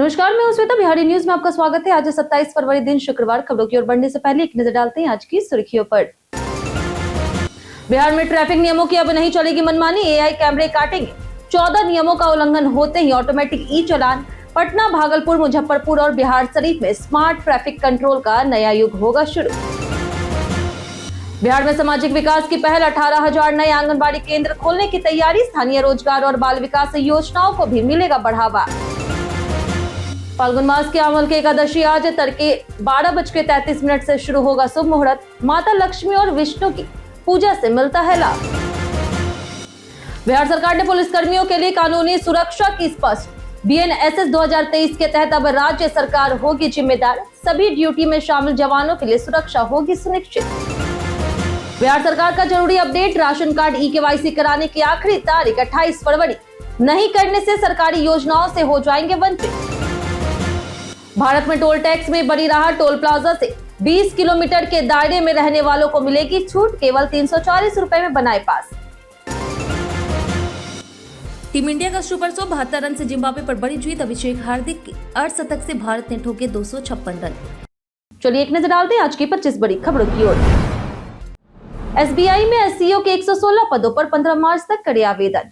नमस्कार, मैं श्वेता। बिहारी न्यूज में आपका स्वागत है। आज 27 फरवरी दिन शुक्रवार। खबरों की ओर बढ़ने से पहले एक नजर डालते हैं आज की सुर्खियों पर। बिहार में ट्रैफिक नियमों की अब नहीं चलेगी मनमानी, एआई कैमरे काटेंगे। 14 नियमों का उल्लंघन होते ही ऑटोमेटिक ई चालान। पटना, भागलपुर, मुजफ्फरपुर और बिहार शरीफ में स्मार्ट ट्रैफिक कंट्रोल का नया युग होगा शुरू। बिहार में सामाजिक विकास की पहल, 18,000 नए आंगनबाड़ी केंद्र खोलने की तैयारी। स्थानीय रोजगार और बाल विकास योजनाओं को भी मिलेगा बढ़ावा। फाल्गुन मास के अमल की एकादशी आज तड़के 12:33 से शुरू होगा शुभ मुहूर्त। माता लक्ष्मी और विष्णु की पूजा से मिलता है लाभ। बिहार सरकार ने पुलिस कर्मियों के लिए कानूनी सुरक्षा की स्पष्ट। बीएनएसएस 2023 के तहत अब राज्य सरकार होगी जिम्मेदार। सभी ड्यूटी में शामिल जवानों के लिए सुरक्षा होगी सुनिश्चित। बिहार सरकार का जरूरी अपडेट, राशन कार्ड ई-केवाईसी कराने की आखिरी तारीख 28 फरवरी। नहीं करने से सरकारी योजनाओं से हो जाएंगे वंचित। भारत में टोल टैक्स में बड़ी राहत, टोल प्लाजा से 20 किलोमीटर के दायरे में रहने वालों को मिलेगी छूट, केवल 340 रुपए में बनाए पास। टीम इंडिया का सुपर 172 रन से जिम्बाब्वे पर बड़ी जीत। अभिषेक हार्दिक की अर्धशतक से भारत ने ठोके 256 रन। चलिए एक नजर डालते हैं आज की 25 बड़ी खबरों की ओर। एसबीआई में एसईओ के 116 पदों पर 15 मार्च तक करे आवेदन।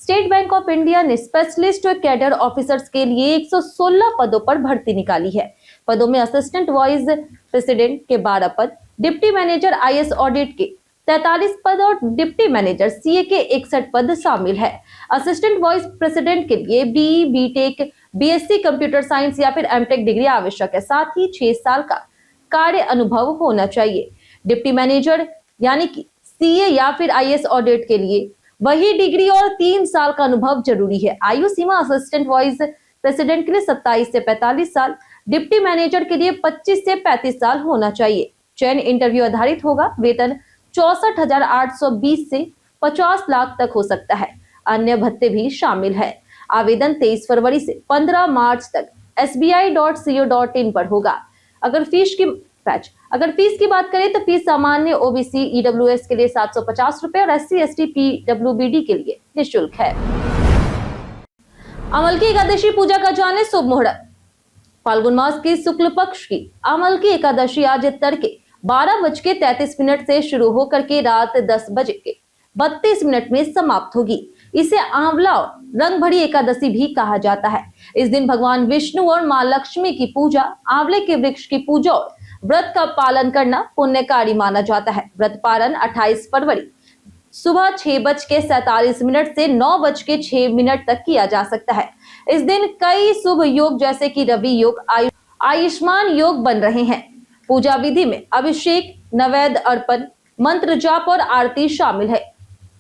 स्टेट बैंक ऑफ इंडिया ने स्पेशलिस्ट कैडर ऑफिसर्स के लिए 116 पदों पर भर्ती निकाली है। पदों में असिस्टेंट वाइस प्रेसिडेंट के 12 पद, डिप्टी मैनेजर आईएएस ऑडिट के 43 पद और डिप्टी मैनेजर सीए के 61 पद शामिल है। असिस्टेंट वाइस प्रेसिडेंट के लिए BE, BTech, BSc computer science या फिर एमटेक डिग्री आवश्यक है। साथ ही 6 साल का कार्य अनुभव होना चाहिए। डिप्टी मैनेजर यानी कि सीए या फिर आईएएस ऑडिट के लिए वही डिग्री और 3 साल का अनुभव जरूरी है। आयु सीमा असिस्टेंट वाइस प्रेसिडेंट के लिए 27 से 45 साल, डिप्टी मैनेजर के लिए 25 से 35 साल होना चाहिए। चयन इंटरव्यू आधारित होगा। वेतन 64,820 से 50 लाख तक हो सकता है। अन्य भत्ते भी शामिल है। आवेदन 23 फरवरी से 15 मार्च तक sbi.co.in पर होगा। अगर फीस की बात करें तो फीस सामान्य ओबीसी ईडब्ल्यूएस के लिए 750 रुपए और एससी एसटी पीडब्ल्यूबीडी के लिए निःशुल्क है। अमल की एकादशी पूजा का जाने शुभ मुहूर्त। फाल्गुन मास की शुक्ल पक्ष की अमल की एकादशी आज तड़के 12:33 से शुरू होकर के रात 10:32 में समाप्त होगी। इसे आंवला और रंग भरी एकादशी भी कहा जाता है। इस दिन भगवान विष्णु और मां लक्ष्मी की पूजा, आंवले के वृक्ष की पूजा और व्रत का पालन करना पुण्यकारी माना जाता है। व्रत पालन 28 फरवरी सुबह 6:47 से 9:06 तक किया जा सकता है। इस दिन कई शुभ योग जैसे कि रवि योग, आयुष्मान योग बन रहे हैं। पूजा विधि में अभिषेक, नैवेद्य अर्पण, मंत्र जाप और आरती शामिल है।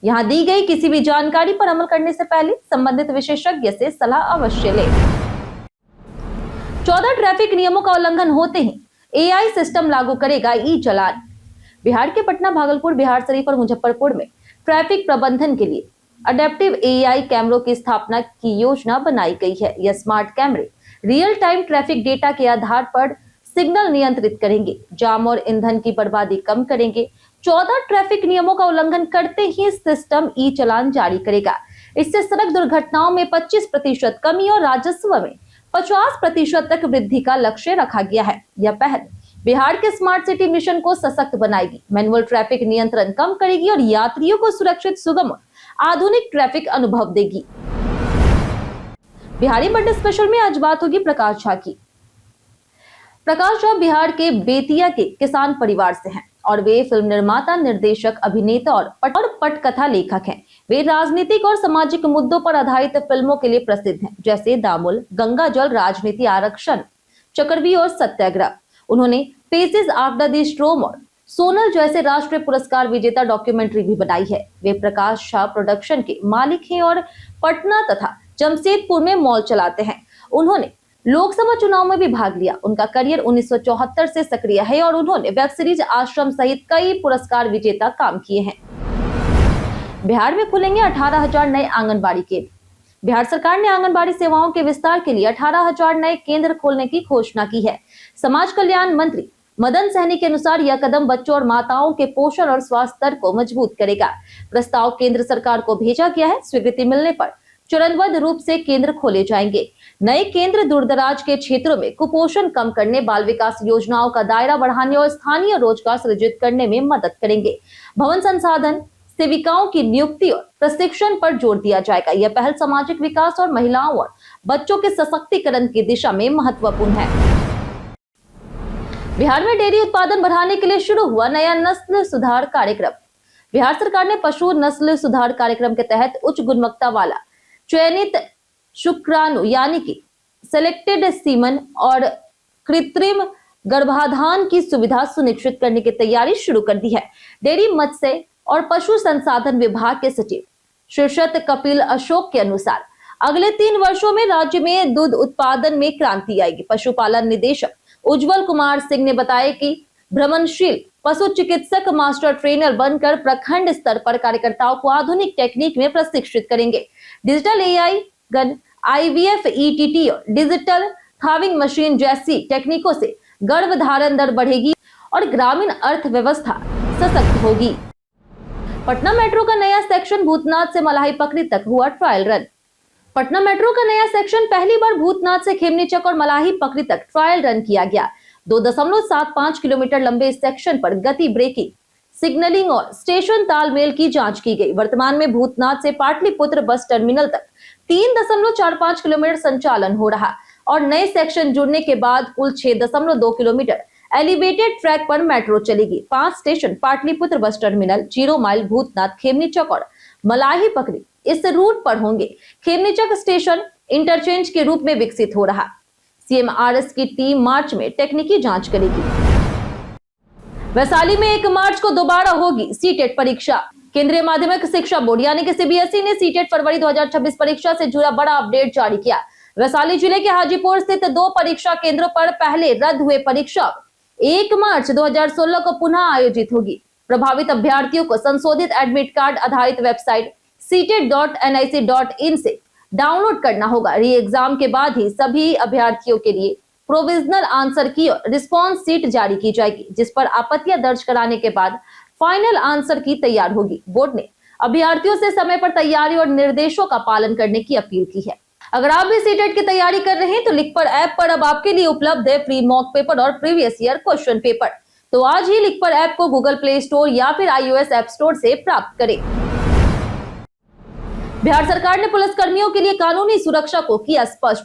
यहाँ दी गई किसी भी जानकारी पर अमल करने से पहले संबंधित विशेषज्ञ से सलाह अवश्य लें। 14 ट्रैफिक नियमों का उल्लंघन होते ही एआई सिस्टम लागू करेगा ई चालान। बिहार के पटना, भागलपुर, बिहार शरीफ और मुजफ्फरपुर में ट्रैफिक प्रबंधन के लिए अडेप्टिव एआई कैमरों की स्थापना की योजना बनाई गई है। यह स्मार्ट कैमरे रियल टाइम ट्रैफिक डेटा के आधार पर सिग्नल नियंत्रित करेंगे, जाम और ईंधन की बर्बादी कम करेंगे। 14 ट्रैफिक नियमों का उल्लंघन करते ही सिस्टम ई चालान जारी करेगा। इससे सड़क दुर्घटनाओं में 25% कमी और राजस्व में 50% तक वृद्धि का लक्ष्य रखा गया है। यह पहल बिहार के स्मार्ट सिटी मिशन को सशक्त बनाएगी, मैनुअल ट्रैफिक नियंत्रण कम करेगी और यात्रियों को सुरक्षित, सुगम और आधुनिक ट्रैफिक अनुभव देगी। बिहारी बर्थडे स्पेशल में आज बात होगी प्रकाश झा की। प्रकाश झा बिहार के बेतिया के किसान परिवार से हैं और वे फिल्म निर्माता, निर्देशक, अभिनेता और पटकथा लेखक हैं। वे राजनीतिक और सामाजिक मुद्दों पर आधारित फिल्मों के लिए प्रसिद्ध हैं, जैसे दामुल, गंगा जल, राजनीति, आरक्षण, चक्रव्यूह और सत्याग्रह। उन्होंने फेसेस आफ्टर द स्टॉर्म और सोनल जैसे राष्ट्रीय पुरस्कार विजेता डॉक्यूमेंट्री भी बनाई है। वे प्रकाश झा प्रोडक्शन के मालिक हैं और पटना तथा जमशेदपुर में मॉल चलाते हैं। उन्होंने लोकसभा चुनाव में भी भाग लिया। उनका करियर 1974 से सक्रिय है और उन्होंने वेब सीरीज आश्रम सहित कई पुरस्कार विजेता काम किए हैं। बिहार में खुलेंगे 18,000 नए आंगनबाड़ी केंद्र। बिहार सरकार ने आंगनबाड़ी सेवाओं के विस्तार के लिए 18,000 नए केंद्र खोलने की घोषणा की है। समाज कल्याण मंत्री मदन सहनी के अनुसार यह कदम बच्चों और माताओं के पोषण और स्वास्थ्य स्तर को मजबूत करेगा। प्रस्ताव केंद्र सरकार को भेजा गया है। स्वीकृति मिलने पर चरणबद्ध रूप से केंद्र खोले जाएंगे। नए केंद्र दूरदराज के क्षेत्रों में कुपोषण कम करने, बाल विकास योजनाओं का दायरा बढ़ाने और स्थानीय रोजगार सृजित करने में मदद करेंगे। भवन संसाधन सेविकाओं की नियुक्ति और प्रशिक्षण पर जोर दिया जाएगा। यह पहल सामाजिक विकास और महिलाओं और बच्चों के सशक्तिकरण की दिशा में महत्वपूर्ण है। बिहार में डेयरी उत्पादन बढ़ाने के लिए शुरू हुआ नया नस्ल सुधार कार्यक्रम। बिहार सरकार ने पशु नस्ल सुधार कार्यक्रम के तहत उच्च गुणवत्ता वाला चयनित शुक्राणु यानी कि सेलेक्टेड सीमन और कृत्रिम गर्भाधान की सुविधा सुनिश्चित करने की तैयारी शुरू कर दी है। डेयरी, मत्स्य और पशु संसाधन विभाग के सचिव शीर्षत कपिल अशोक के अनुसार अगले 3 वर्षों में राज्य में दूध उत्पादन में क्रांति आएगी। पशुपालन निदेशक उज्जवल कुमार सिंह ने बताया कि भ्रमणशील पशु चिकित्सक मास्टर ट्रेनर बनकर प्रखंड स्तर पर कार्यकर्ताओं को आधुनिक टेक्निक में प्रशिक्षित करेंगे। Digital AI gun, IVF, ETT और डिजिटल थाविंग मशीन जैसी टेक्निकों से गर्भधारण दर बढ़ेगी और ग्रामीण अर्थव्यवस्था सशक्त होगी। पटना मेट्रो का नया सेक्शन भूतनाथ से मलाही पकड़ी तक हुआ ट्रायल रन। पटना मेट्रो का नया सेक्शन पहली बार भूतनाथ से खेमनीचक और मलाही पकड़ी तक ट्रायल रन किया गया। 2.75 किलोमीटर लंबे इस सेक्शन पर गति, ब्रेकिंग, सिग्नलिंग और स्टेशन तालमेल की जांच की गई। वर्तमान में भूतनाथ से पाटलिपुत्र बस टर्मिनल तक 3.45 किलोमीटर संचालन हो रहा और नए सेक्शन जुड़ने के बाद कुल 6.2 किलोमीटर एलिवेटेड ट्रैक पर मेट्रो चलेगी। 5 station Pataliputra bus terminal, 0 mile, Bhootnath, Khemnichak और मलाही पकड़ी इस रूट पर होंगे। खेमनीचक स्टेशन इंटरचेंज के रूप में विकसित हो रहा। CMRS की टीम मार्च में टेक्निकी जांच करेगी। वैशाली में 1 मार्च को दोबारा होगी सीटेट परीक्षा। केंद्रीय माध्यमिक शिक्षा बोर्ड यानी कि CBSE ने सीटेट फरवरी 2026 परीक्षा से जुड़ा बड़ा अपडेट जारी किया। वैशाली जिले के हाजीपुर स्थित 2 परीक्षा केंद्रों पर पहले रद्द हुए परीक्षा 1 मार्च 2016 को पुनः आयोजित होगी। प्रभावित अभ्यर्थियों को संशोधित एडमिट कार्ड आधारित वेबसाइट seated.nic.in से डाउनलोड करना होगा। री एग्जाम के बाद ही सभी अभ्यर्थियों के लिए प्रोविजनल आंसर की और रिस्पॉन्स सीट जारी की जाएगी, जिस पर आपत्तियां दर्ज कराने के बाद फाइनल आंसर की तैयार होगी। बोर्ड ने अभ्यर्थियों से समय पर तैयारी और निर्देशों का पालन करने की अपील की है। अगर आप भी सीटेट की तैयारी कर रहे हैं तो लिखपर ऐप पर अब आपके लिए उपलब्ध है फ्री मॉक पेपर और प्रीवियस ईयर क्वेश्चन पेपर। तो आज ही लिखपर ऐप को गूगल प्ले स्टोर या फिर iOS ऐप स्टोर से प्राप्त करें। बिहार सरकार ने पुलिस कर्मियों के लिए कानूनी सुरक्षा को किया स्पष्ट।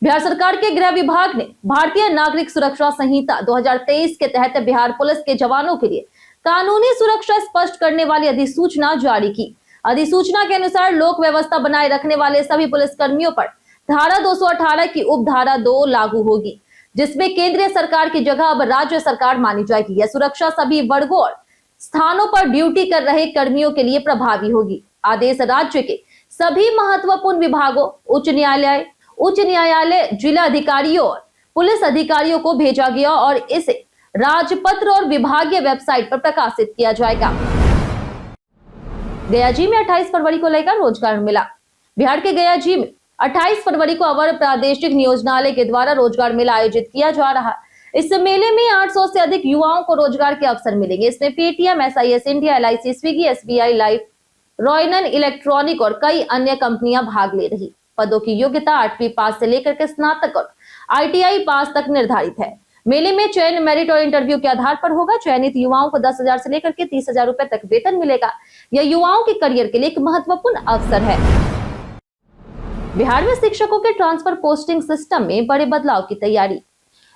बिहार सरकार के गृह विभाग ने भारतीय नागरिक सुरक्षा संहिता 2023 के तहत बिहार पुलिस के जवानों के लिए कानूनी सुरक्षा स्पष्ट करने वाली अधिसूचना जारी की। अधिसूचना के अनुसार लोक व्यवस्था बनाए रखने वाले सभी पुलिस कर्मियों पर धारा 218 की उपधारा 2 लागू होगी, जिसमें केंद्रीय सरकार की जगह अब राज्य सरकार मानी जाएगी। यह सुरक्षा सभी वर्गों और स्थानों पर ड्यूटी कर रहे कर्मियों के लिए प्रभावी होगी। आदेश राज्य के सभी महत्वपूर्ण विभागों, उच्च न्यायालय, जिला अधिकारियों और पुलिस अधिकारियों को भेजा गया और इसे राजपत्र और विभागीय वेबसाइट पर प्रकाशित किया जाएगा। गयाजी में 28 फरवरी को लेकर रोजगार मेला। बिहार के गयाजी में 28 फरवरी को अवर प्रादेशिक नियोजनालय के द्वारा रोजगार मेला आयोजित किया जा रहा है। इस मेले में 800 से अधिक युवाओं को रोजगार के अवसर मिलेंगे। इसमें Paytm, SIS India, LIC, Swiggy, SBI life, रॉयनन इलेक्ट्रॉनिक और कई अन्य कंपनियां भाग ले रही। पदों की योग्यता 8वीं पास से लेकर के स्नातक और ITI पास तक निर्धारित है। मेले में चयन मेरिट और इंटरव्यू के आधार पर होगा। चयनित युवाओं को 10,000 से लेकर के 30,000 रुपए तक वेतन मिलेगा। यह युवाओं के करियर के लिए एक महत्वपूर्ण अवसर है। बिहार में शिक्षकों के ट्रांसफर पोस्टिंग सिस्टम में बड़े बदलाव की तैयारी।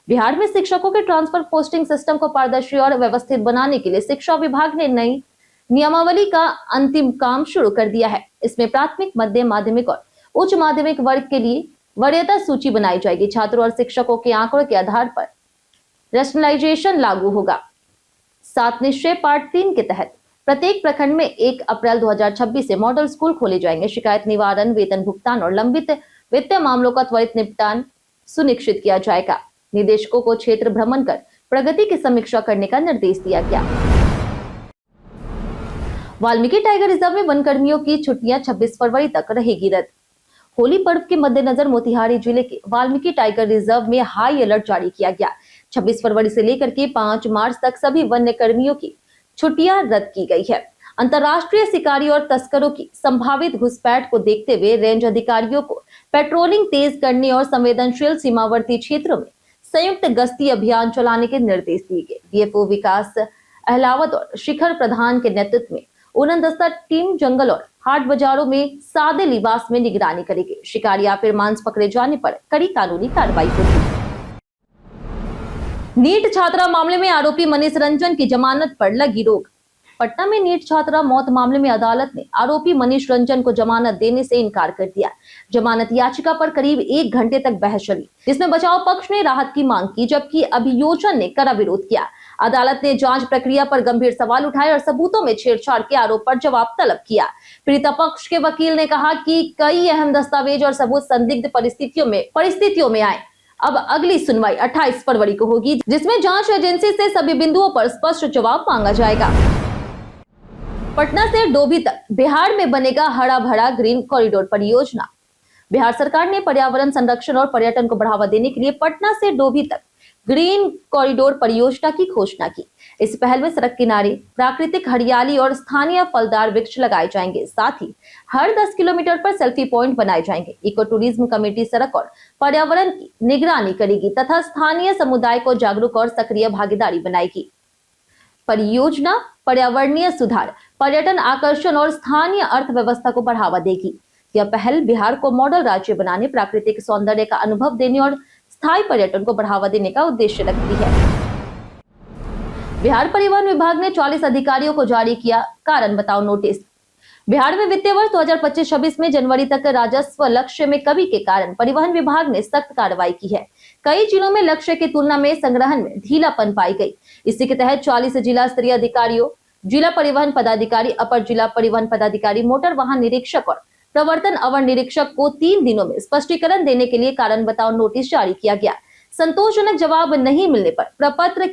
बिहार में शिक्षकों के ट्रांसफर पोस्टिंग सिस्टम को पारदर्शी और व्यवस्थित बनाने के लिए शिक्षा विभाग ने नई नियमावली का अंतिम काम शुरू कर दिया है। इसमें प्राथमिक, मध्य माध्यमिक और उच्च माध्यमिक वर्ग के लिए वरीयता सूची बनाई जाएगी। छात्रों और शिक्षकों के आंकड़ों के आधार पर रैशनलाइजेशन लागू होगा। 7 निश्चय पार्ट 3 के तहत प्रत्येक प्रखंड में 1 अप्रैल 2026 से मॉडल स्कूल खोले जाएंगे। शिकायत निवारण, वेतन भुगतान और लंबित वित्तीय मामलों का त्वरित निपटान सुनिश्चित किया जाएगा। निदेशकों को क्षेत्र भ्रमण कर प्रगति की समीक्षा करने का निर्देश दिया गया। वाल्मीकि टाइगर रिजर्व में वनकर्मियों की छुट्टियां 26 फरवरी तक रहेगी रद्द। होली पर्व के मद्देनजर मोतिहारी जिले के वाल्मीकि टाइगर रिजर्व में हाई अलर्ट जारी किया गया। 26 फरवरी से लेकर के 5 मार्च तक सभी वन्य कर्मियों की छुट्टियां रद्द की गई है। अंतर्राष्ट्रीय शिकारी और तस्करों की संभावित घुसपैठ को देखते हुए रेंज अधिकारियों को पेट्रोलिंग तेज करने और संवेदनशील सीमावर्ती क्षेत्रों में संयुक्त गश्ती अभियान चलाने के निर्देश दिए गए। डीएफओ विकास अहलावत और शिखर प्रधान के नेतृत्व में उड़नदस्ता टीम जंगल और हाट बाजारों में सादे लिबास में निगरानी करेगी। शिकारी या फिर मांस पकड़े जाने पर कड़ी कानूनी कार्रवाई होगी। नीट छात्रा मामले में आरोपी मनीष रंजन की जमानत पर लगी रोक। पटना में नीट छात्रा मौत मामले में अदालत ने आरोपी मनीष रंजन को जमानत देने से इनकार कर दिया। जमानत याचिका पर करीब 1 घंटे तक बहस चली, जिसमें बचाव पक्ष ने राहत की मांग की, जबकि अभियोजन ने कड़ा विरोध किया। अदालत ने जांच प्रक्रिया पर गंभीर सवाल उठाए और सबूतों में छेड़छाड़ के आरोप पर जवाब तलब किया। पीड़िता पक्ष के वकील ने कहा कि कई अहम दस्तावेज और सबूत संदिग्ध परिस्थितियों में आए। अब अगली सुनवाई 28 फरवरी को होगी, जिसमें जांच एजेंसी से सभी बिंदुओं पर स्पष्ट जवाब मांगा जाएगा। पटना से डोभी तक बिहार में बनेगा हरा भरा ग्रीन कॉरिडोर परियोजना। बिहार सरकार ने पर्यावरण संरक्षण और पर्यटन को बढ़ावा देने के लिए पटना से डोभी तक ग्रीन कॉरिडोर परियोजना की घोषणा की। इस पहल में सड़क किनारे प्राकृतिक हरियाली और स्थानीय फलदार वृक्ष लगाए जाएंगे। साथ ही हर 10 किलोमीटर पर सेल्फी पॉइंट बनाए जाएंगे। इको टूरिज्म कमेटी सड़क और पर्यावरण की निगरानी करेगी तथा स्थानीय समुदाय को जागरूक और सक्रिय भागीदारी बनाएगी। परियोजना पर्यावरणीय सुधार, पर्यटन आकर्षण और स्थानीय अर्थव्यवस्था को बढ़ावा देगी। यह पहल बिहार को मॉडल राज्य बनाने, प्राकृतिक सौंदर्य का अनुभव देने और स्थायी पर्यटन को बढ़ावा देने का उद्देश्य रखती है। बिहार परिवहन विभाग ने 40 अधिकारियों को जारी किया कारण बताओ नोटिस। बिहार में वित्तीय वर्ष 2025-26 में जनवरी तक राजस्व लक्ष्य में कमी के कारण परिवहन विभाग ने सख्त कार्रवाई की है। कई जिलों में लक्ष्य की तुलना में संग्रहण में ढीलापन पाई गई। इसी के तहत 40 जिला स्तरीय अधिकारियों, जिला परिवहन पदाधिकारी, अपर जिला परिवहन पदाधिकारी, मोटर वाहन निरीक्षक और प्रवर्तन अवर निरीक्षक को 3 दिनों में स्पष्टीकरण देने के लिए कारण बताओ नोटिस जारी किया गया। संतोषजनक जवाब नहीं मिलने पर प्रपत्र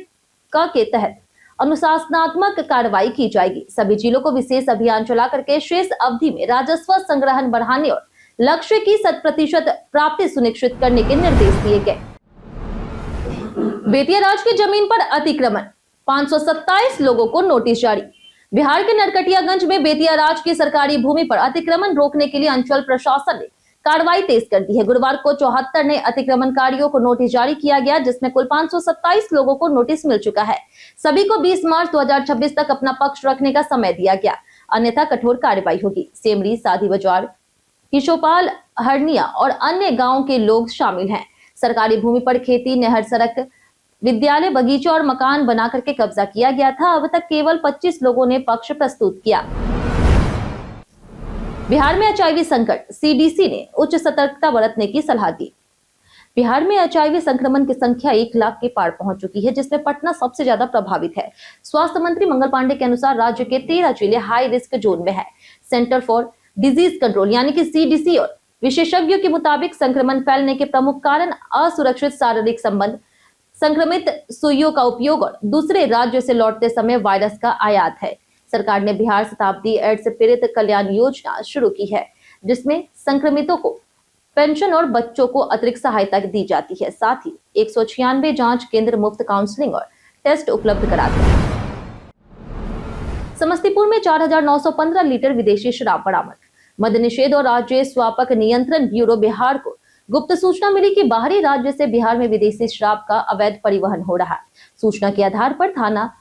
के तहत अनुशासनात्मक कार्रवाई की जाएगी। सभी जिलों को विशेष अभियान चला करके शेष अवधि में राजस्व संग्रहण बढ़ाने और लक्ष्य की 100% प्राप्ति सुनिश्चित करने के निर्देश दिए गए। बेतिया राज की जमीन पर अतिक्रमण, 527 लोगों को नोटिस जारी। बिहार के नरकटियागंज में बेतिया राज की सरकारी भूमि पर अतिक्रमण रोकने के लिए अंचल प्रशासन ने कार्रवाई तेज कर दी है। गुरुवार को 74 नए अतिक्रमणकारियों को नोटिस जारी किया गया, जिसमें कुल 527 लोगों को नोटिस मिल चुका है। सभी को 20 मार्च 2026 तक अपना पक्ष रखने का समय दिया गया, अन्यथा कठोर कार्रवाई होगी। सेमरी, साधी बाजार, किशोपाल, हरनिया और अन्य गाँव के लोग शामिल हैं। सरकारी भूमि पर खेती, नहर, सड़क, विद्यालय, बगीचा और मकान बना करके कब्जा किया गया था। अब तक केवल 25 लोगों ने पक्ष प्रस्तुत किया। बिहार में एचआईवी संकट, सीडीसी ने उच्च सतर्कता बरतने की सलाह दी। बिहार में एचआईवी संक्रमण की संख्या 1 लाख के पार पहुंच चुकी है, जिसमें पटना सबसे ज्यादा प्रभावित है। स्वास्थ्य मंत्री मंगल पांडे के अनुसार राज्य के 13 जिले हाई रिस्क जोन में है। सेंटर फॉर डिजीज कंट्रोल यानी कि सीडीसी और विशेषज्ञों के मुताबिक संक्रमण फैलने के प्रमुख कारण असुरक्षित शारीरिक संबंध, संक्रमित सुइयों का उपयोग और दूसरे राज्यों से लौटते समय वायरस का आयात है। सरकार ने बिहार शताब्दी एड्स पीड़ित कल्याण योजना शुरू की है, जिसमें संक्रमितों को पेंशन और बच्चों को अतिरिक्त सहायता दी जाती है। साथ ही 196 जांच केंद्र मुफ्त काउंसलिंग और टेस्ट उपलब्ध कराते हैं। समस्तीपुर में 4915 लीटर विदेशी शराब बरामद। मद्य निषेध और राज्य स्वापक नियंत्रण ब्यूरो बिहार को गुप्त सूचना मिली कि बाहरी राज्य से बिहार में विदेशी शराब का अवैध परिवहन हो रहा है। सूचना के आधार पर थाना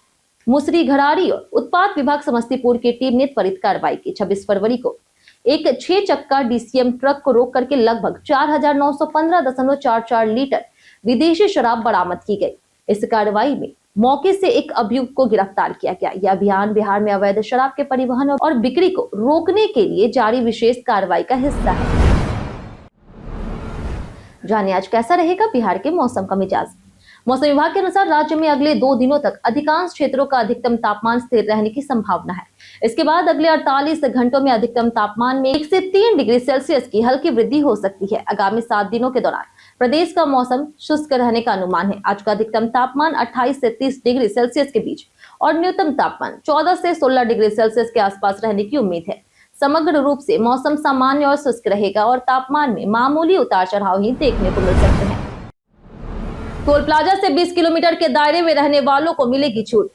मुसरी घरारी और उत्पाद विभाग समस्तीपुर की टीम ने त्वरित कार्रवाई की। 26 फरवरी को एक 6 चक्का डीसीएम ट्रक को रोक करके लगभग 4915.44 लीटर विदेशी शराब बरामद की गई। इस कार्रवाई में मौके से एक अभियुक्त को गिरफ्तार किया गया। यह अभियान बिहार में अवैध शराब के परिवहन और बिक्री को रोकने के लिए जारी विशेष कार्रवाई का हिस्सा है। जानिए आज कैसा रहेगा बिहार के मौसम का मिजाज। मौसम विभाग के अनुसार राज्य में अगले 2 दिनों तक अधिकांश क्षेत्रों का अधिकतम तापमान स्थिर रहने की संभावना है। इसके बाद अगले 48 घंटों में अधिकतम तापमान में 1 से 3 डिग्री सेल्सियस की हल्की वृद्धि हो सकती है। आगामी 7 दिनों के दौरान प्रदेश का मौसम शुष्क रहने का अनुमान है। आज का अधिकतम तापमान 28 से 30 डिग्री सेल्सियस के बीच और न्यूनतम तापमान 14 से 16 डिग्री सेल्सियस के आसपास रहने की उम्मीद है। समग्र रूप से मौसम सामान्य और शुष्क रहेगा और तापमान में मामूली उतार चढ़ाव ही देखने को मिल सकते हैं। टोल प्लाजा से 20 किलोमीटर के दायरे में रहने वालों को मिलेगी छूट।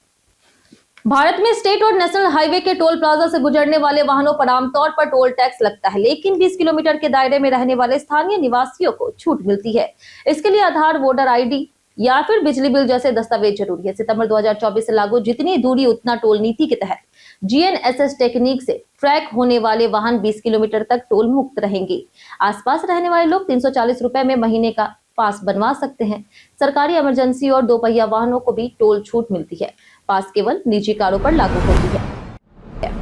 भारत में स्टेट और नेशनल हाईवे के टोल प्लाजा से गुजरने वाले वाहनों पर आमतौर पर टोल टैक्स लगता है, लेकिन 20 किलोमीटर के दायरे में रहने वाले स्थानीय निवासियों को छूट मिलती है। इसके लिए आधार, वोटर आईडी या फिर बिजली बिल जैसे दस्तावेज जरूरी है। सितंबर 2024 से लागू जितनी दूरी उतना टोल नीति के तहत GNSS टेक्निक से ट्रैक होने वाले वाहन 20 किलोमीटर तक टोल मुक्त रहेंगे। आसपास रहने वाले लोग 340 रुपए में महीने का पास बनवा सकते हैं। सरकारी इमरजेंसी और दोपहिया वाहनों को भी टोल छूट मिलती है। पास केवल निजी कारों पर लागू होती है।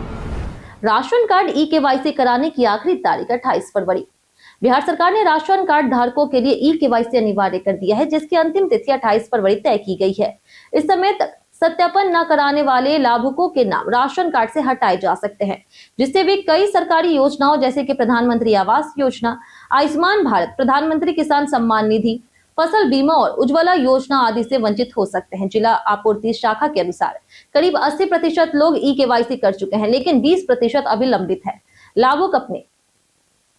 राशन कार्ड E-KYC कराने की आखिरी तारीख 28 फरवरी। बिहार सरकार ने राशन कार्ड धारकों के लिए E-KYC अनिवार्य कर दिया है, जिसकी अंतिम तिथि 28 फरवरी तय की गई है। इस समय तक सत्यापन न कराने वाले लाभुकों के नाम राशन कार्ड से हटाए जा सकते हैं, जिससे वे कई सरकारी योजनाओं जैसे कि प्रधानमंत्री आवास योजना, आयुष्मान भारत, प्रधानमंत्री किसान सम्मान निधि, फसल बीमा और उज्ज्वला योजना आदि से वंचित हो सकते हैं। जिला आपूर्ति शाखा के अनुसार करीब 80% लोग E-KYC कर चुके हैं, लेकिन 20% अभी लंबित है। लाभुक अपने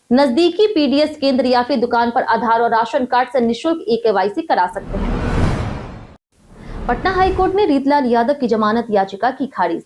नजदीकी PDS केंद्र या फिर दुकान पर आधार और राशन कार्ड से निःशुल्क E-KYC करा सकते हैं। पटना हाईकोर्ट ने रीतलाल यादव की जमानत याचिका की खारिज।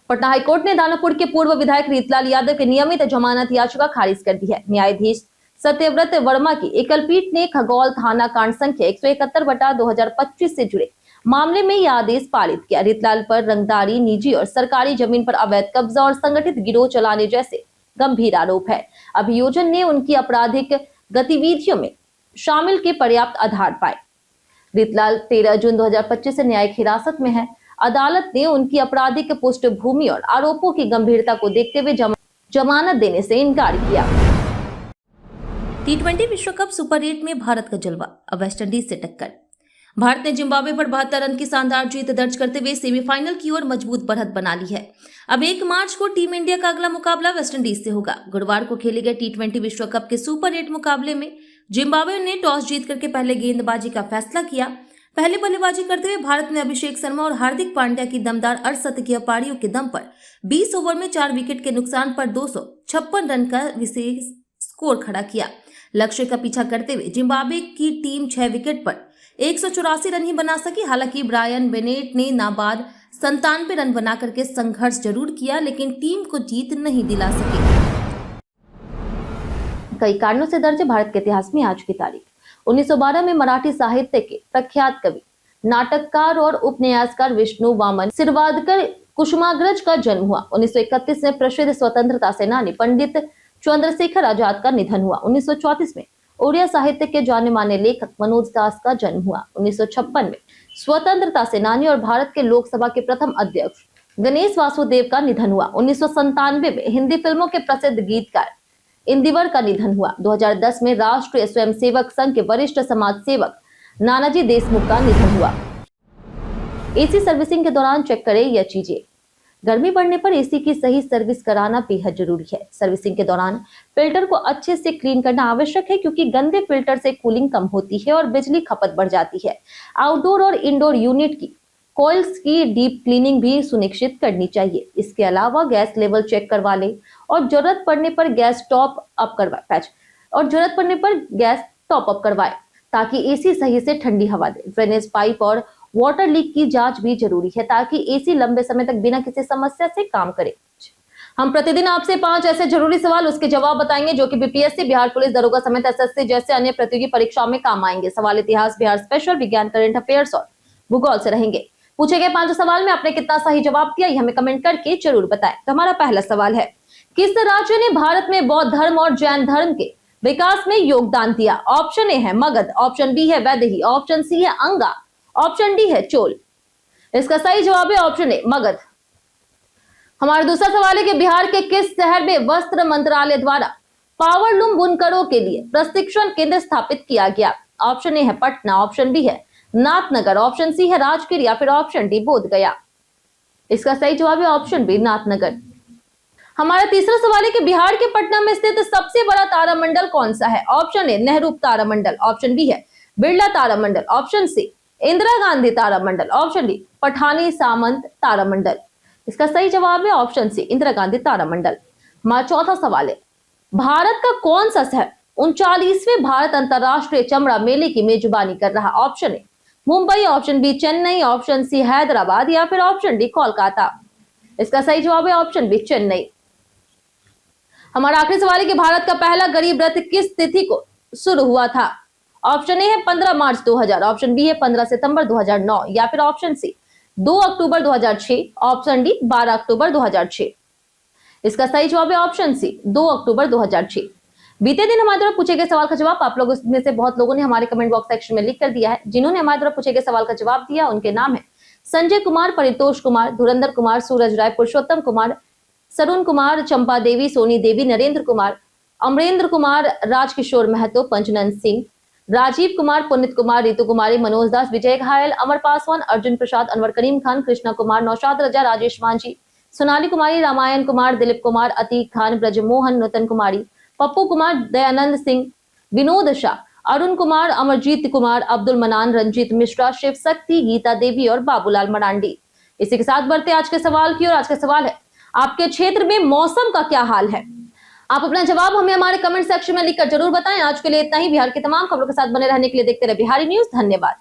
पटना हाईकोर्ट ने दानापुर के पूर्व विधायक रीतलाल यादव की नियमित जमानत याचिका खारिज कर दी है। न्यायाधीश सत्यव्रत वर्मा की एकलपीठ ने खगौल थाना कांड संख्या 171/2025 से जुड़े मामले में यह आदेश पारित किया। रीतलाल पर रंगदारी, निजी और सरकारी जमीन पर अवैध कब्जा और संगठित गिरोह चलाने जैसे गंभीर आरोप है। अभियोजन ने उनकी आपराधिक गतिविधियों में शामिल के पर्याप्त आधार पाए। रीतलाल 13 जून 2025 से न्यायिक हिरासत में है। अदालत ने उनकी आपराधिक पृष्ठभूमि और आरोपों की गंभीरता को देखते हुए जमानत देने से इनकार किया। T20 विश्व कप सुपर 8 में भारत का जलवा, अब वेस्टइंडीज से टक्कर। भारत ने जिम्बाब्वे पर 72 रन की शानदार जीत दर्ज करते हुए सेमीफाइनल की ओर मजबूत बढ़त बना ली है। अब 1 मार्च को टीम इंडिया का अगला मुकाबला वेस्टइंडीज से होगा। गुरुवार को खेले गए T20 विश्व कप के सुपर 8 मुकाबले में जिम्बाब्वे ने टॉस जीत करके पहले गेंदबाजी का फैसला किया। पहले बल्लेबाजी करते हुए भारत ने अभिषेक शर्मा और हार्दिक पांड्या की दमदार अर्धशतकीय पारियों के दम पर 20 ओवर में 4 विकेट के नुकसान पर 256 रन का विशेष स्कोर खड़ा किया। लक्ष्य का पीछा करते हुए जिम्बाब्वे की टीम 6 विकेट पर 184 रन ही बना सकी। हालांकि ब्रायन बेनेट ने नाबाद 97 रन बना करके संघर्ष जरूर किया, लेकिन टीम को जीत नहीं दिला सके। कई कारणों से दर्ज भारत के इतिहास में आज की तारीख 1912 में मराठी साहित्य के प्रख्यात कवि, नाटककार और उपन्यासकार विष्णु वामन शिरवाडकर कुसुमाग्रज का जन्म हुआ। 1931 में प्रसिद्ध स्वतंत्रता सेनानी पंडित चंद्रशेखर आजाद का निधन हुआ। 1934 में ओडिया साहित्य के जाने माने लेखक मनोज दास का जन्म हुआ। 1956 में स्वतंत्रता सेनानी और भारत के लोकसभा के प्रथम अध्यक्ष गणेश वासुदेव का निधन हुआ। 1997 में हिंदी फिल्मों के प्रसिद्ध गीतकार इंदिवर का निधन हुआ। 2010 में राष्ट्रीय स्वयंसेवक संघ के वरिष्ठ समाज सेवक नानाजी देशमुख का निधन हुआ। एसी सर्विसिंग के दौरान चेक करें यह चीजें। गर्मी बढ़ने पर एसी की सही सर्विस कराना बेहद जरूरी है। सर्विसिंग के दौरान फिल्टर को अच्छे से क्लीन करना आवश्यक है, क्योंकि गंदे फिल्टर से कूलिंग कम होती है और बिजली खपत बढ़ जाती है। आउटडोर और इंडोर यूनिट की कॉइल्स की डीप क्लीनिंग भी सुनिश्चित करनी चाहिए। इसके अलावा गैस लेवल चेक करवा ले और जरूरत पड़ने पर गैस टॉप अप करवाए ताकि एसी सही से ठंडी हवा दे। ड्रेनेज पाइप और वाटर लीक की जांच भी जरूरी है, ताकि एसी लंबे समय तक बिना किसी समस्या से काम करे। हम प्रतिदिन आपसे 5 ऐसे जरूरी सवाल उसके जवाब बताएंगे जो कि बीपीएससी, बिहार पुलिस दरोगा समेत एसएससी जैसे अन्य प्रतियोगी परीक्षाओं में काम आएंगे। सवाल इतिहास, बिहार स्पेशल, विज्ञान, करंट अफेयर्स और भूगोल से रहेंगे। पूछे गए 5 सवाल में आपने कितना सही जवाब दिया, ये हमें कमेंट करके जरूर बताएं। तो हमारा पहला सवाल है, किस राज्य ने भारत में बौद्ध धर्म और जैन धर्म के विकास में योगदान दिया? ऑप्शन ए है मगध, ऑप्शन बी है वैदेही, ऑप्शन सी है अंगा, ऑप्शन डी है चोल। इसका सही जवाब है ऑप्शन ए मगध। हमारा दूसरा सवाल है कि बिहार के किस शहर में वस्त्र मंत्रालय द्वारा पावरलूम बुनकरों के लिए प्रशिक्षण केंद्र स्थापित किया गया? ऑप्शन ए है पटना, ऑप्शन बी है नाथनगर, ऑप्शन सी है राजगीर या फिर ऑप्शन डी बोधगया। इसका सही जवाब है ऑप्शन बी नाथनगर। हमारा तीसरा सवाल है कि बिहार के पटना में स्थित सबसे बड़ा तारामंडल कौन सा है? ऑप्शन ए नेहरू तारामंडल, ऑप्शन बी है बिरला तारामंडल, ऑप्शन सी इंदिरा गांधी तारामंडल, ऑप्शन डी पठानी सामंत तारामंडल। इसका सही जवाब है ऑप्शन सी इंदिरा गांधी तारामंडल। हमारा चौथा सवाल है, भारत का कौन सा शहर 39वें भारत अंतरराष्ट्रीय चमड़ा मेले की मेजबानी कर रहा? Option A Mumbai, option B Chennai, option C Hyderabad या फिर ऑप्शन डी कोलकाता। इसका सही जवाब है ऑप्शन बी चेन्नई। हमारा आखिरी सवाल है कि भारत का पहला गरीब रथ किस तिथि को शुरू हुआ था? ऑप्शन ए है 15 मार्च 2000, ऑप्शन बी है 15 सितंबर 2009 या फिर ऑप्शन सी 2 अक्टूबर 2006, ऑप्शन डी 12 अक्टूबर 2006। इसका सही जवाब है ऑप्शन सी 2 अक्टूबर 2006। बीते दिन हमारे द्वारा पूछे गए सवाल का जवाब आप लोगों में से बहुत लोगों ने हमारे कमेंट बॉक्स सेक्शन में लिख कर दिया है। जिन्होंने हमारे द्वारा पूछे गए सवाल का जवाब दिया उनके नाम है संजय कुमार, परितोष कुमार, धुरंधर कुमार, सूरज राय, पुरुषोत्तम कुमार, सरुण कुमार, चंपा देवी, सोनी देवी, नरेंद्र कुमार, अमरेंद्र कुमार, राजकिशोर महतो, पंचनंद सिंह, राजीव कुमार, पुनित कुमार, रितु कुमारी, मनोज दास, विजय घायल, अमर पासवान, अर्जुन प्रसाद, अनवर करीम खान, कृष्णा कुमार, नौशाद रजा, राजेश मांझी, सोनाली कुमारी, रामायण कुमार, दिलीप कुमार, अतीक खान, ब्रजमोहन, नूतन कुमारी, पप्पू कुमार, दयानंद सिंह, विनोद शाह, अरुण कुमार, अमरजीत कुमार, अब्दुल मनान, रंजीत मिश्रा, शिव शक्ति, गीता देवी और बाबूलाल मरांडी। इसी के साथ बढ़ते आज के सवाल की और आज का सवाल है आपके क्षेत्र में मौसम का क्या हाल है? आप अपना जवाब हमें हमारे कमेंट सेक्शन में लिखकर जरूर बताएं। आज के लिए इतना ही। बिहार की तमाम खबरों के साथ बने रहने के लिए देखते रहे बिहारी न्यूज। धन्यवाद।